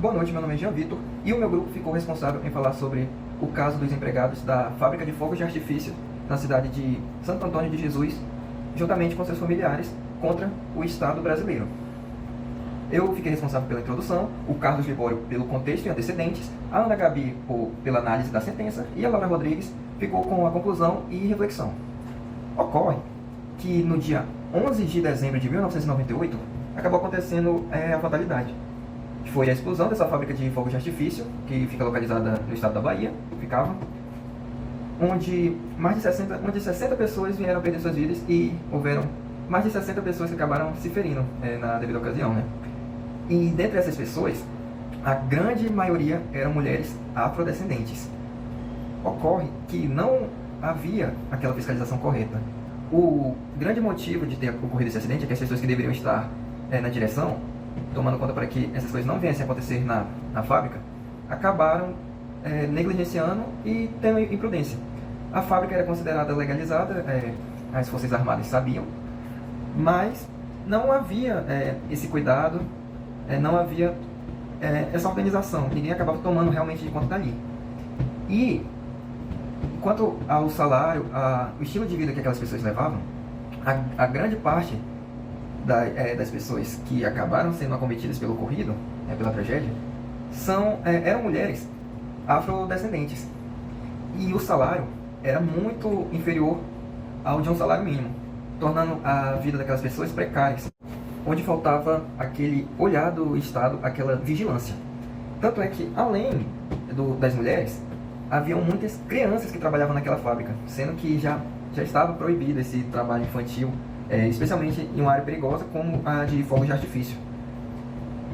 Boa noite, meu nome é Jean Vitor e o meu grupo ficou responsável em falar sobre o caso dos empregados da fábrica de fogos de artifício na cidade de Santo Antônio de Jesus, juntamente com seus familiares, contra o Estado brasileiro. Eu fiquei responsável pela introdução, o Carlos Libório pelo contexto e antecedentes, a Ana Gabi pela análise da sentença e a Laura Rodrigues ficou com a conclusão e reflexão. Ocorre que no dia 11 de dezembro de 1998 acabou acontecendo a fatalidade, que foi a explosão dessa fábrica de fogos de artifício, que fica localizada no estado da Bahia, onde mais de 60 pessoas vieram perder suas vidas e houveram mais de 60 pessoas que acabaram se ferindo na devida ocasião, né? E dentre essas pessoas, a grande maioria eram mulheres afrodescendentes. Ocorre que não havia aquela fiscalização correta. O grande motivo de ter ocorrido esse acidente é que as pessoas que deveriam estar na direção, tomando conta para que essas coisas não viessem a acontecer na fábrica, acabaram negligenciando e tendo imprudência. A fábrica era considerada legalizada, as Forças Armadas sabiam, mas não havia esse cuidado, não havia essa organização, ninguém acabava tomando realmente de conta dali. E quanto ao salário, o estilo de vida que aquelas pessoas levavam, a grande parte das pessoas que acabaram sendo acometidas pelo ocorrido, pela tragédia, eram mulheres afrodescendentes. E o salário era muito inferior ao de um salário mínimo, tornando a vida daquelas pessoas precárias, onde faltava aquele olhar do Estado, aquela vigilância. Tanto é que, além das mulheres, haviam muitas crianças que trabalhavam naquela fábrica, sendo que já estava proibido esse trabalho infantil, especialmente em uma área perigosa como a de fogos de artifício.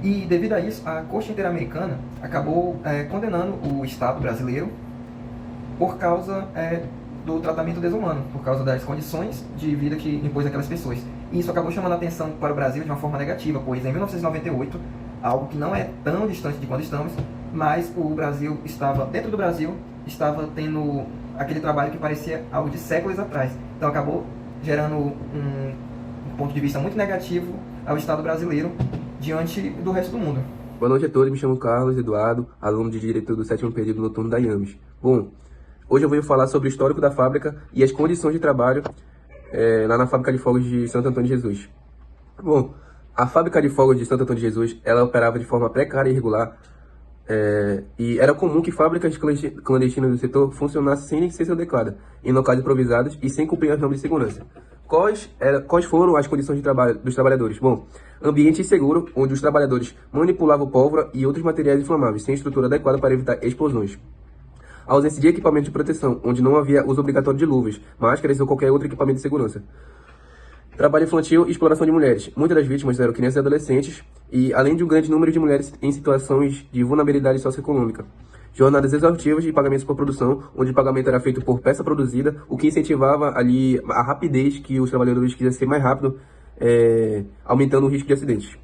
E devido a isso, a Corte Interamericana acabou condenando o Estado brasileiro por causa do tratamento desumano, por causa das condições de vida que impôs aquelas pessoas. E isso acabou chamando a atenção para o Brasil de uma forma negativa, pois em 1998, algo que não é tão distante de quando estamos, mas o Brasil dentro do Brasil, estava tendo aquele trabalho que parecia algo de séculos atrás. Então acabou gerando um ponto de vista muito negativo ao Estado brasileiro diante do resto do mundo. Boa noite a todos, me chamo Carlos Eduardo, aluno de Direito do 7º período noturno da IAMES. Bom, hoje eu venho falar sobre o histórico da fábrica e as condições de trabalho lá na fábrica de fogos de Santo Antônio de Jesus. Bom, a fábrica de fogos de Santo Antônio de Jesus, ela operava de forma precária e irregular, e era comum que fábricas clandestinas do setor funcionassem sem licença adequada, em locais improvisados e sem cumprir as normas de segurança. Quais foram as condições de trabalho dos trabalhadores? Bom, ambiente inseguro, onde os trabalhadores manipulavam pólvora e outros materiais inflamáveis, sem estrutura adequada para evitar explosões. A ausência de equipamento de proteção, onde não havia uso obrigatório de luvas, máscaras ou qualquer outro equipamento de segurança. Trabalho infantil e exploração de mulheres. Muitas das vítimas eram crianças e adolescentes, e além de um grande número de mulheres em situações de vulnerabilidade socioeconômica. Jornadas exaustivas e pagamentos por produção, onde o pagamento era feito por peça produzida, o que incentivava ali a rapidez, que os trabalhadores quisessem ser mais rápido, aumentando o risco de acidentes.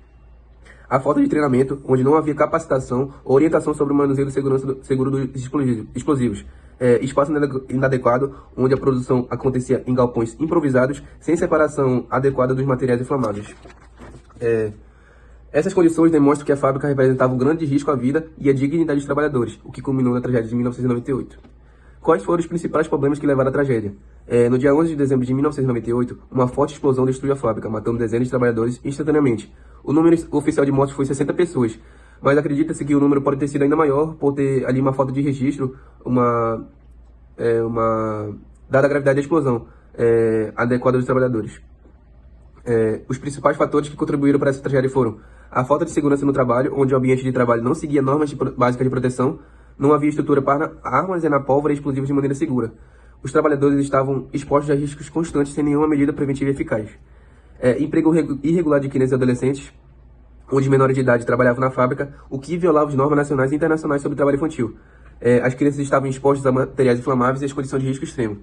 A falta de treinamento, onde não havia capacitação ou orientação sobre o manuseio seguro dos explosivos. Espaço inadequado, onde a produção acontecia em galpões improvisados, sem separação adequada dos materiais inflamáveis. Essas condições demonstram que a fábrica representava um grande risco à vida e à dignidade dos trabalhadores, o que culminou na tragédia de 1998. Quais foram os principais problemas que levaram à tragédia? No dia 11 de dezembro de 1998, uma forte explosão destruiu a fábrica, matando dezenas de trabalhadores instantaneamente. O número oficial de mortes foi 60 pessoas, mas acredita-se que o número pode ter sido ainda maior por ter ali uma falta de registro, dada a gravidade da explosão adequada dos trabalhadores. Os principais fatores que contribuíram para essa tragédia foram a falta de segurança no trabalho, onde o ambiente de trabalho não seguia normas básicas de proteção, não havia estrutura para armazenar pólvora e explosivos de maneira segura. Os trabalhadores estavam expostos a riscos constantes sem nenhuma medida preventiva eficaz. Emprego irregular de crianças e adolescentes, onde menores de idade trabalhavam na fábrica, o que violava as normas nacionais e internacionais sobre trabalho infantil. As crianças estavam expostas a materiais inflamáveis e as condições de risco extremo.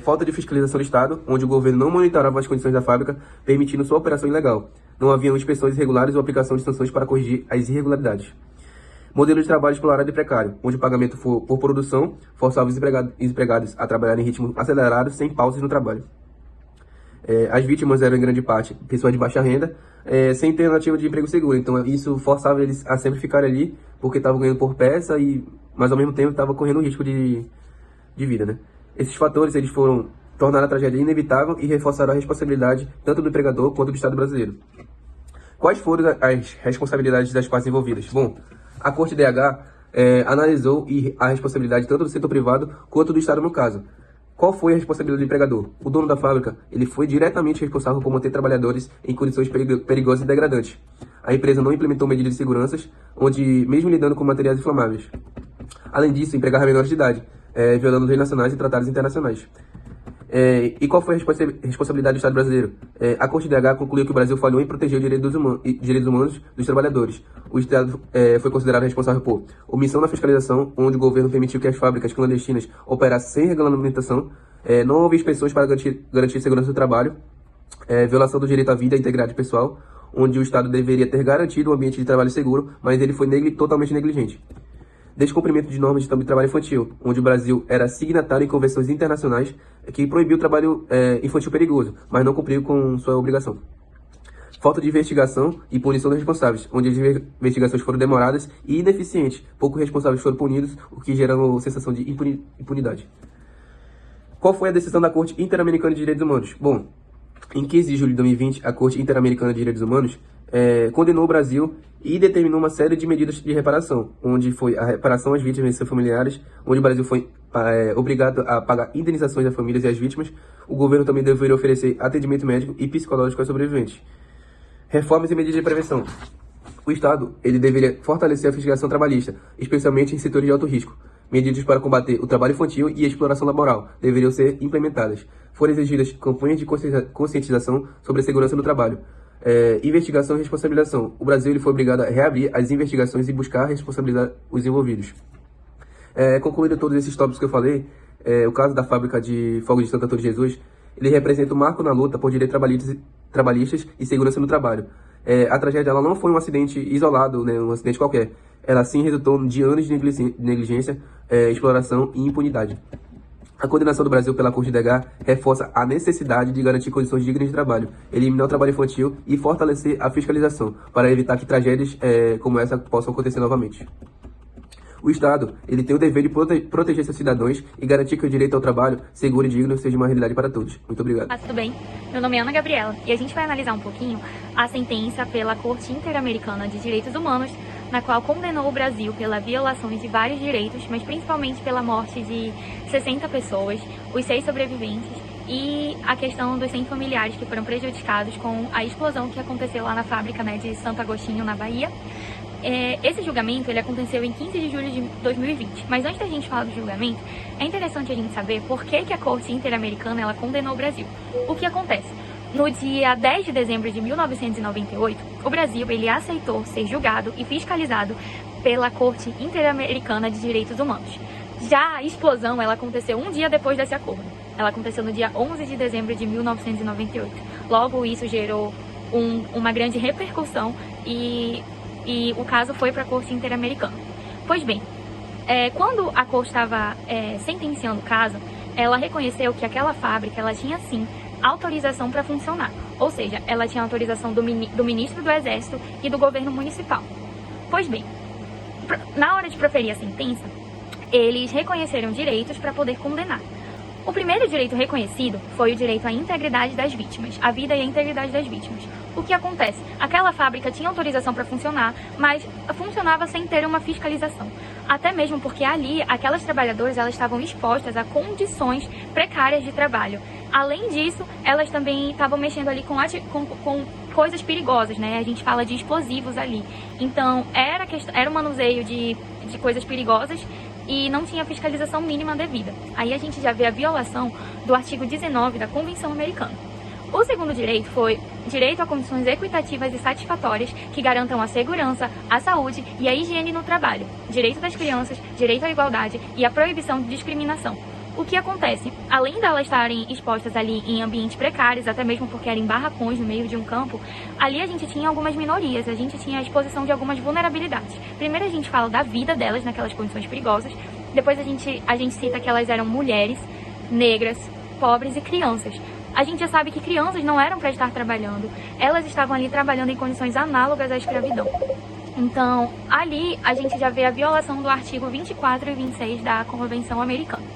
Falta de fiscalização do Estado, onde o governo não monitorava as condições da fábrica, permitindo sua operação ilegal. Não haviam inspeções irregulares ou aplicação de sanções para corrigir as irregularidades. Modelo de trabalho explorado e precário, onde o pagamento por produção forçava os empregados a trabalhar em ritmo acelerado, sem pausas no trabalho. As vítimas eram, em grande parte, pessoas de baixa renda, sem alternativa de emprego seguro. Então isso forçava eles a sempre ficarem ali, porque estavam ganhando por peça, mas ao mesmo tempo estavam correndo risco de vida, né? Esses fatores eles tornaram a tragédia inevitável e reforçaram a responsabilidade tanto do empregador quanto do Estado brasileiro. Quais foram as responsabilidades das partes envolvidas? Bom, a Corte DH analisou a responsabilidade tanto do setor privado quanto do Estado no caso. Qual foi a responsabilidade do empregador? O dono da fábrica ele foi diretamente responsável por manter trabalhadores em condições perigosas e degradantes. A empresa não implementou medidas de segurança, onde mesmo lidando com materiais inflamáveis. Além disso, empregava menores de idade, violando leis nacionais e tratados internacionais. E qual foi a responsabilidade do Estado brasileiro? A Corte DH concluiu que o Brasil falhou em proteger os direitos humanos dos trabalhadores. O Estado foi considerado responsável por omissão na fiscalização, onde o governo permitiu que as fábricas clandestinas operassem sem regulamentação, não houve inspeções para garantir a segurança do trabalho, violação do direito à vida e integridade pessoal, onde o Estado deveria ter garantido um ambiente de trabalho seguro, mas ele foi totalmente negligente. Descumprimento de normas de trabalho infantil, onde o Brasil era signatário em convenções internacionais que proibiu o trabalho infantil perigoso, mas não cumpriu com sua obrigação. Falta de investigação e punição dos responsáveis, onde as investigações foram demoradas e ineficientes. Poucos responsáveis foram punidos, o que gerou sensação de impunidade. Qual foi a decisão da Corte Interamericana de Direitos Humanos? Bom, em 15 de julho de 2020, a Corte Interamericana de Direitos Humanos condenou o Brasil e determinou uma série de medidas de reparação, onde foi a reparação às vítimas e seus familiares, onde o Brasil foi obrigado a pagar indenizações às famílias e às vítimas. O governo também deveria oferecer atendimento médico e psicológico aos sobreviventes. Reformas e medidas de prevenção. O Estado ele deveria fortalecer a fiscalização trabalhista, especialmente em setores de alto risco. Medidas para combater o trabalho infantil e a exploração laboral deveriam ser implementadas. Foram exigidas campanhas de conscientização sobre a segurança no trabalho. Investigação e responsabilização. O Brasil ele foi obrigado a reabrir as investigações e buscar responsabilizar os envolvidos. Concluindo todos esses tópicos que eu falei, o caso da fábrica de fogos de Santo Antônio de Jesus, ele representa um marco na luta por direitos trabalhistas e segurança no trabalho. A tragédia ela não foi um acidente isolado, né, um acidente qualquer. Ela sim resultou de anos de negligência, exploração e impunidade. A condenação do Brasil pela Corte DH reforça a necessidade de garantir condições dignas de trabalho, eliminar o trabalho infantil e fortalecer a fiscalização, para evitar que tragédias como essa possam acontecer novamente. O Estado ele tem o dever de proteger seus cidadãos e garantir que o direito ao trabalho seguro e digno seja uma realidade para todos. Muito obrigado. Tudo bem? Meu nome é Ana Gabriela e a gente vai analisar um pouquinho a sentença pela Corte Interamericana de Direitos Humanos, na qual condenou o Brasil pela violação de vários direitos, mas principalmente pela morte de 60 pessoas, os 6 sobreviventes e a questão dos 100 familiares que foram prejudicados com a explosão que aconteceu lá na fábrica, né, de Santo Agostinho, na Bahia. Esse julgamento ele aconteceu em 15 de julho de 2020, mas antes da gente falar do julgamento, é interessante a gente saber por que a Corte Interamericana ela condenou o Brasil. O que acontece? No dia 10 de dezembro de 1998, o Brasil ele aceitou ser julgado e fiscalizado pela Corte Interamericana de Direitos Humanos. Já a explosão ela aconteceu um dia depois desse acordo. Ela aconteceu no dia 11 de dezembro de 1998. Logo, isso gerou uma grande repercussão e o caso foi para a Corte Interamericana. Pois bem, quando a Corte estava sentenciando o caso, ela reconheceu que aquela fábrica ela tinha sim autorização para funcionar, ou seja, ela tinha autorização do ministro do Exército e do governo municipal. Pois bem, na hora de proferir a sentença, eles reconheceram direitos para poder condenar. O primeiro direito reconhecido foi o direito à integridade das vítimas, a vida e a integridade das vítimas. O que acontece? Aquela fábrica tinha autorização para funcionar, mas funcionava sem ter uma fiscalização. Até mesmo porque ali, aquelas trabalhadoras elas estavam expostas a condições precárias de trabalho. Além disso, elas também estavam mexendo ali com coisas perigosas, né? A gente fala de explosivos ali. Então, era um manuseio de coisas perigosas e não tinha fiscalização mínima devida. Aí a gente já vê a violação do artigo 19 da Convenção Americana. O segundo direito foi direito a condições equitativas e satisfatórias que garantam a segurança, a saúde e a higiene no trabalho, direito das crianças, direito à igualdade e a proibição de discriminação. O que acontece? Além delas estarem expostas ali em ambientes precários, até mesmo porque eram em barracões no meio de um campo, ali a gente tinha algumas minorias, a gente tinha a exposição de algumas vulnerabilidades. Primeiro a gente fala da vida delas naquelas condições perigosas, depois a gente cita que elas eram mulheres, negras, pobres e crianças. a gente já sabe que crianças não eram para estar trabalhando, elas estavam ali trabalhando em condições análogas à escravidão. Então, ali a gente já vê a violação do artigo 24 e 26 da Convenção Americana.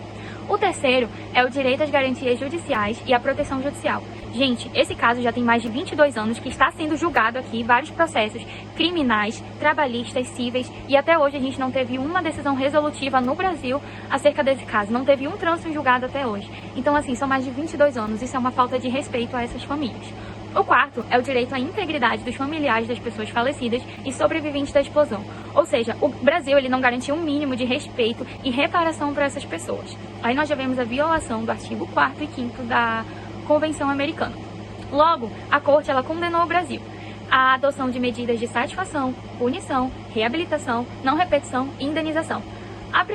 O terceiro é o direito às garantias judiciais e à proteção judicial. Gente, esse caso já tem mais de 22 anos que está sendo julgado aqui, vários processos criminais, trabalhistas, cíveis, e até hoje a gente não teve uma decisão resolutiva no Brasil acerca desse caso, não teve um trânsito julgado até hoje. Então, assim, são mais de 22 anos, isso é uma falta de respeito a essas famílias. O quarto é o direito à integridade dos familiares das pessoas falecidas e sobreviventes da explosão. Ou seja, o Brasil ele não garantiu um mínimo de respeito e reparação para essas pessoas. Aí nós já vemos a violação do artigo 4º e 5º da Convenção Americana. Logo, a Corte ela condenou o Brasil à adoção de medidas de satisfação, punição, reabilitação, não repetição e indenização. A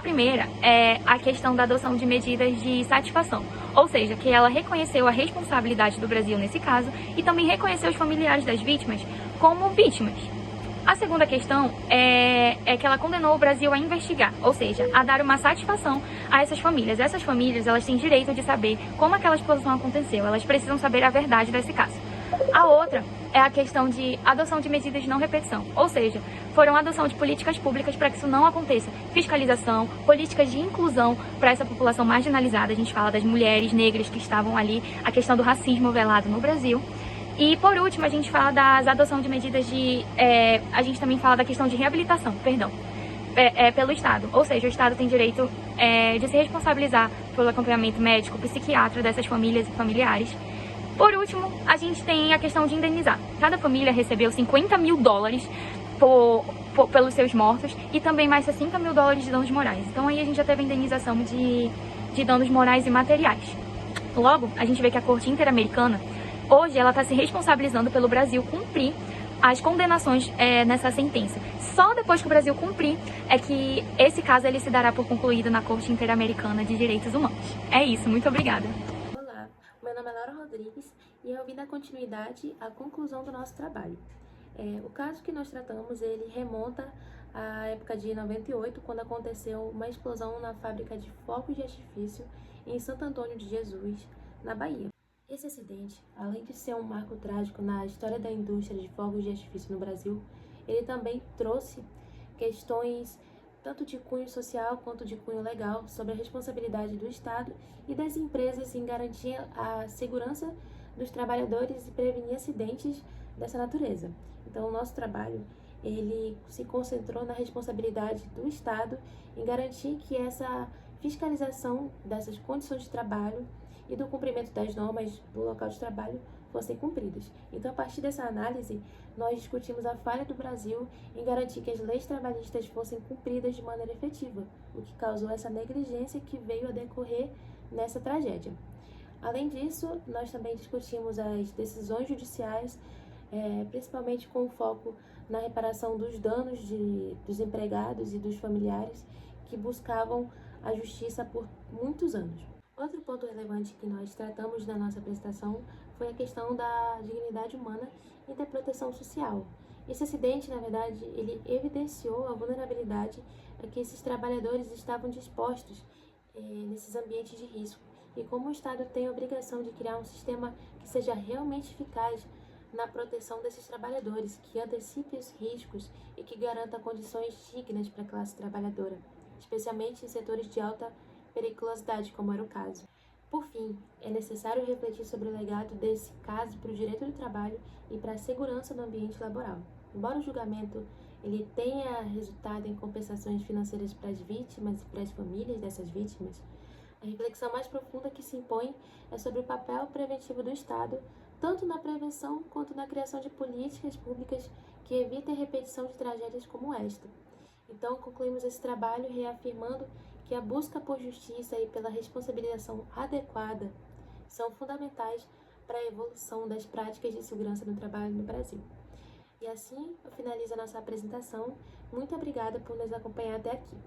primeira é a questão da adoção de medidas de satisfação, ou seja, que ela reconheceu a responsabilidade do Brasil nesse caso e também reconheceu os familiares das vítimas como vítimas. A segunda questão é que ela condenou o Brasil a investigar, ou seja, a dar uma satisfação a essas famílias. Essas famílias elas têm direito de saber como aquela explosão aconteceu, elas precisam saber a verdade desse caso. A outra é a questão de adoção de medidas de não repetição, ou seja, foram a adoção de políticas públicas para que isso não aconteça. Fiscalização, políticas de inclusão para essa população marginalizada, a gente fala das mulheres negras que estavam ali, a questão do racismo velado no Brasil. E por último, a gente fala das adoção de medidas de... a gente também fala da questão de reabilitação, pelo Estado. Ou seja, o Estado tem direito de se responsabilizar pelo acompanhamento médico, psiquiatra dessas famílias e familiares. Por último, a gente tem a questão de indenizar. Cada família recebeu $50 mil pelos seus mortos e também mais $60 mil de danos morais. Então aí a gente já teve a indenização de danos morais e materiais. Logo, a gente vê que a Corte Interamericana, hoje, ela está se responsabilizando pelo Brasil cumprir as condenações nessa sentença. Só depois que o Brasil cumprir é que esse caso ele se dará por concluído na Corte Interamericana de Direitos Humanos. É isso, muito obrigada. Olá, meu nome é Laura Rodrigues e eu vim dar continuidade à conclusão do nosso trabalho. O caso que nós tratamos, ele remonta à época de 98, quando aconteceu uma explosão na fábrica de fogos de artifício em Santo Antônio de Jesus, na Bahia. Esse acidente, além de ser um marco trágico na história da indústria de fogos de artifício no Brasil, ele também trouxe questões tanto de cunho social quanto de cunho legal sobre a responsabilidade do Estado e das empresas em garantir a segurança dos trabalhadores e prevenir acidentes dessa natureza. Então, o nosso trabalho, ele se concentrou na responsabilidade do Estado em garantir que essa fiscalização dessas condições de trabalho e do cumprimento das normas do local de trabalho fossem cumpridas. Então, a partir dessa análise, nós discutimos a falha do Brasil em garantir que as leis trabalhistas fossem cumpridas de maneira efetiva, o que causou essa negligência que veio a decorrer nessa tragédia. Além disso, nós também discutimos as decisões judiciais, principalmente com foco na reparação dos danos dos empregados e dos familiares que buscavam a justiça por muitos anos. Outro ponto relevante que nós tratamos na nossa apresentação foi a questão da dignidade humana e da proteção social. Esse acidente, na verdade, ele evidenciou a vulnerabilidade a que esses trabalhadores estavam dispostos nesses ambientes de risco e como o Estado tem a obrigação de criar um sistema que seja realmente eficaz na proteção desses trabalhadores, que antecipe os riscos e que garanta condições dignas para a classe trabalhadora, especialmente em setores de alta periculosidade, como era o caso. Por fim, é necessário refletir sobre o legado desse caso para o direito do trabalho e para a segurança no ambiente laboral. Embora o julgamento ele tenha resultado em compensações financeiras para as vítimas e para as famílias dessas vítimas, a reflexão mais profunda que se impõe é sobre o papel preventivo do Estado, tanto na prevenção quanto na criação de políticas públicas que evitem a repetição de tragédias como esta. Então, concluímos esse trabalho reafirmando que a busca por justiça e pela responsabilização adequada são fundamentais para a evolução das práticas de segurança no trabalho no Brasil. E assim, eu finalizo a nossa apresentação. Muito obrigada por nos acompanhar até aqui.